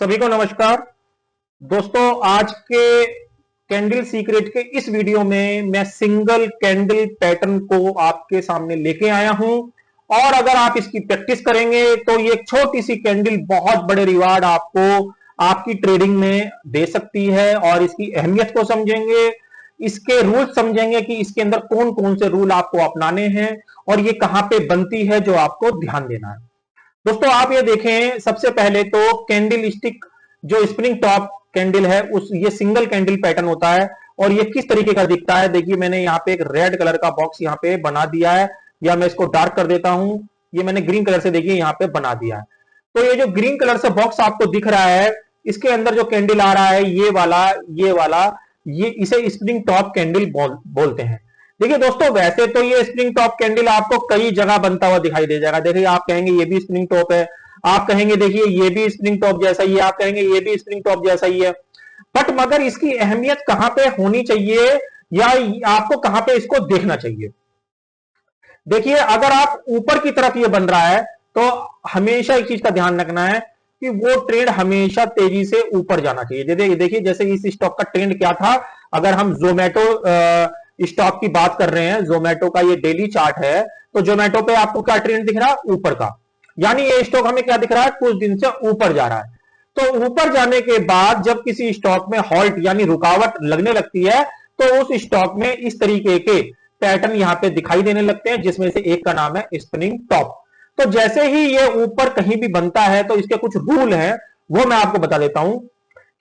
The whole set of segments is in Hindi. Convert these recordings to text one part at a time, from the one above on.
सभी को नमस्कार दोस्तों। आज के कैंडल सीक्रेट के इस वीडियो में मैं सिंगल कैंडल पैटर्न को आपके सामने लेके आया हूं और अगर आप इसकी प्रैक्टिस करेंगे तो ये छोटी सी कैंडल बहुत बड़े रिवार्ड आपको आपकी ट्रेडिंग में दे सकती है। और इसकी अहमियत को समझेंगे, इसके रूल समझेंगे कि इसके अंदर कौन कौन से रूल आपको अपनाने हैं और ये कहां पे बनती है जो आपको ध्यान देना है। दोस्तों आप ये देखें, सबसे पहले तो कैंडल स्टिक जो स्प्रिंग टॉप कैंडल है उस ये सिंगल कैंडल पैटर्न होता है और ये किस तरीके का दिखता है। देखिए मैंने यहाँ पे एक रेड कलर का बॉक्स यहाँ पे बना दिया है, या मैं इसको डार्क कर देता हूं। ये मैंने ग्रीन कलर से देखिए यहाँ पे बना दिया है। तो ये जो ग्रीन कलर से बॉक्स आपको दिख रहा है, इसके अंदर जो कैंडल आ रहा है ये वाला ये इसे स्प्रिंग टॉप कैंडल बोलते हैं। देखिए दोस्तों, वैसे तो ये स्प्रिंग टॉप कैंडल आपको कई जगह बनता हुआ दिखाई दे जाएगा। देखिए आप कहेंगे ये भी स्प्रिंग टॉप है, आप कहेंगे देखिए ये भी स्प्रिंग टॉप जैसा ही है, आप कहेंगे ये भी स्प्रिंग टॉप जैसा ही है। बट मगर इसकी अहमियत कहां पे होनी चाहिए या आपको कहां पे इसको देखना चाहिए। देखिए अगर आप ऊपर की तरफ ये बन रहा है तो हमेशा एक चीज का ध्यान रखना है कि वो ट्रेंड हमेशा तेजी से ऊपर जाना चाहिए। देखिए जैसे इस स्टॉक का ट्रेंड क्या था, अगर हम जोमेटो स्टॉक की बात कर रहे हैं, जोमेटो का ये डेली चार्ट है, तो जोमेटो पे आपको क्या ट्रेंड दिख रहा है, ऊपर का। यानी ये स्टॉक हमें क्या दिख रहा है, कुछ दिन से ऊपर जा रहा है। तो ऊपर जाने के बाद जब किसी स्टॉक में हॉल्ट यानी रुकावट लगने लगती है तो उस स्टॉक में इस तरीके के पैटर्न यहां पे दिखाई देने लगते हैं, जिसमें से एक का नाम है स्पिनिंग टॉप। तो जैसे ही ये ऊपर कहीं भी बनता है तो इसके कुछ रूल हैं, वो मैं आपको बता देता हूं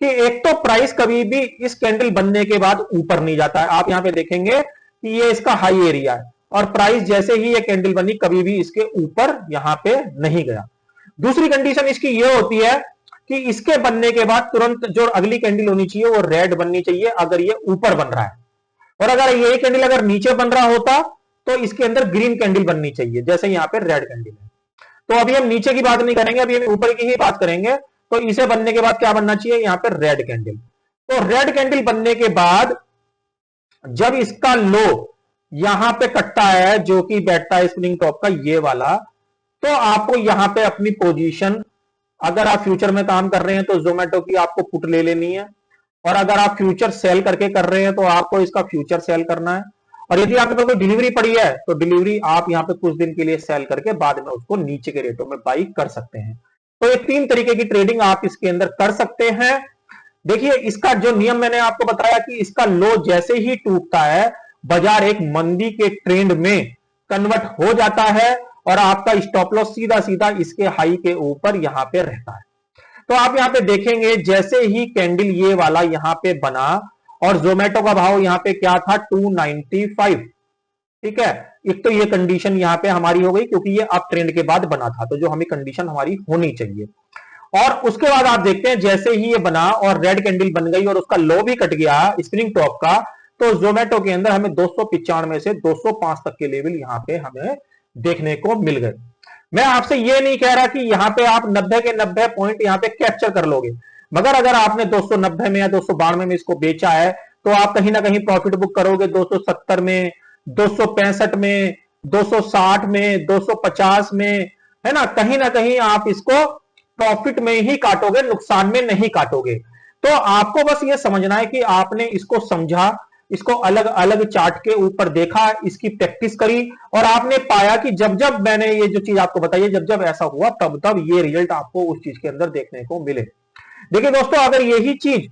कि एक तो प्राइस कभी भी इस कैंडल बनने के बाद ऊपर नहीं जाता है। आप यहां पे देखेंगे कि ये इसका हाई एरिया है और प्राइस जैसे ही ये कैंडल बनी कभी भी इसके ऊपर यहां पे नहीं गया। दूसरी कंडीशन इसकी ये होती है कि इसके बनने के बाद तुरंत जो अगली कैंडल होनी चाहिए वो रेड बननी चाहिए अगर ये ऊपर बन रहा है, और अगर ये कैंडल अगर नीचे बन रहा होता तो इसके अंदर ग्रीन कैंडल बननी चाहिए, जैसे यहां पे रेड कैंडल है। तो अभी हम नीचे की बात नहीं करेंगे, अभी हम ऊपर की ही बात करेंगे। तो इसे बनने के बाद क्या बनना चाहिए, यहां पे रेड कैंडल। तो रेड कैंडल बनने के बाद जब इसका लो यहां पे कटता है जो कि बैठता है स्प्रिंग टॉप का ये वाला, तो आपको यहां पे अपनी पोजीशन, अगर आप फ्यूचर में काम कर रहे हैं तो जोमेटो की आपको पुट ले लेनी है, और अगर आप फ्यूचर सेल करके कर रहे हैं तो आपको इसका फ्यूचर सेल करना है। और यदि आपके पास कोई डिलीवरी पड़ी है तो डिलीवरी आप यहां पे कुछ दिन के लिए सेल करके बाद में उसको नीचे के रेटों में बाई कर सकते हैं। तो ये तीन तरीके की ट्रेडिंग आप इसके अंदर कर सकते हैं। देखिए इसका जो नियम मैंने आपको बताया कि इसका लो जैसे ही टूटता है बाजार एक मंदी के ट्रेंड में कन्वर्ट हो जाता है और आपका स्टॉप लॉस सीधा सीधा इसके हाई के ऊपर यहां पे रहता है। तो आप यहां पे देखेंगे जैसे ही कैंडल ये वाला यहां पे बना और जोमेटो का भाव यहां पे क्या था, 295। ठीक है, एक तो ये कंडीशन यहां पे हमारी हो गई क्योंकि ये अप ट्रेंड के बाद बना था, तो जो हमें कंडीशन हमारी होनी चाहिए। और उसके बाद आप देखते हैं जैसे ही ये बना और रेड कैंडल बन गई और उसका लो भी कट गया स्प्रिंग टॉप का, तो जोमेटो के अंदर हमें 295 से 205 तक के लेवल यहां पे हमें देखने को मिल गए। मैं आपसे ये नहीं कह रहा कि यहां पे आप 90 के 90 पॉइंट यहां पे कैप्चर कर लोगे, मगर अगर आपने 290 में या 292 में इसको बेचा है तो आप कहीं ना कहीं प्रॉफिट बुक करोगे 270 में, 265 में, 260 में, 250 में, है ना कहीं आप इसको प्रॉफिट में ही काटोगे, नुकसान में नहीं काटोगे। तो आपको बस ये समझना है कि आपने इसको समझा, इसको अलग अलग चार्ट के ऊपर देखा, इसकी प्रैक्टिस करी और आपने पाया कि जब जब मैंने ये जो चीज आपको बताई, जब जब ऐसा हुआ तब तब ये रिजल्ट आपको उस चीज के अंदर देखने को मिले। देखिए दोस्तों, अगर यही चीज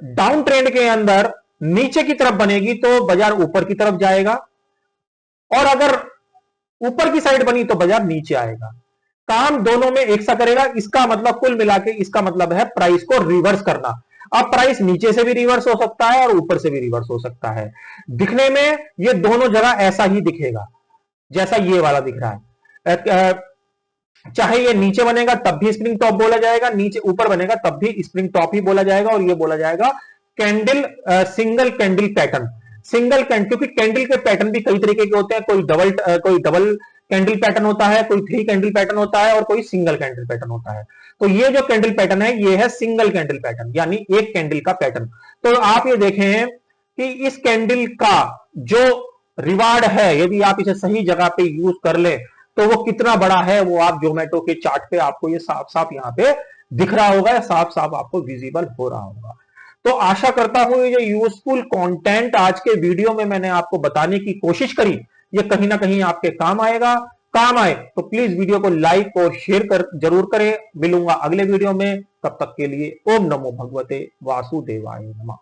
डाउन ट्रेंड के अंदर नीचे की तरफ बनेगी तो बाजार ऊपर की तरफ जाएगा, और अगर ऊपर की साइड बनी तो बाजार नीचे आएगा। काम दोनों में एक सा करेगा। इसका मतलब कुल मिला के इसका मतलब है प्राइस को रिवर्स करना। अब प्राइस नीचे से भी रिवर्स हो सकता है और ऊपर से भी रिवर्स हो सकता है। दिखने में ये दोनों जगह ऐसा ही दिखेगा जैसा ये वाला दिख रहा है। चाहे ये नीचे बनेगा तब भी स्प्रिंग टॉप बोला जाएगा, नीचे ऊपर बनेगा तब भी स्प्रिंग टॉप ही बोला जाएगा, और ये बोला जाएगा candle single candle pattern. Single candle, क्योंकि कैंडल के पैटर्न भी कई तरीके के होते हैं, कोई डबल कैंडल पैटर्न होता है, कोई 3 कैंडल पैटर्न होता है और कोई सिंगल कैंडल पैटर्न होता है। तो ये जो कैंडल पैटर्न है ये है सिंगल कैंडल पैटर्न, यानी एक कैंडल का पैटर्न। तो आप ये देखें कि इस कैंडल का जो रिवार्ड है, यदि आप इसे सही जगह पे यूज कर ले तो वो कितना बड़ा है, वो आप जोमेटो के चार्ट पे आपको ये साफ साफ यहां पे दिख रहा होगा या साफ साफ आपको विजिबल हो रहा होगा। तो आशा करता हूं ये जो यूजफुल कंटेंट आज के वीडियो में मैंने आपको बताने की कोशिश करी, ये कहीं ना कहीं आपके काम आएगा। काम आए तो प्लीज वीडियो को लाइक और शेयर जरूर करें। मिलूंगा अगले वीडियो में, तब तक के लिए ओम नमो भगवते वासुदेवाय नमः।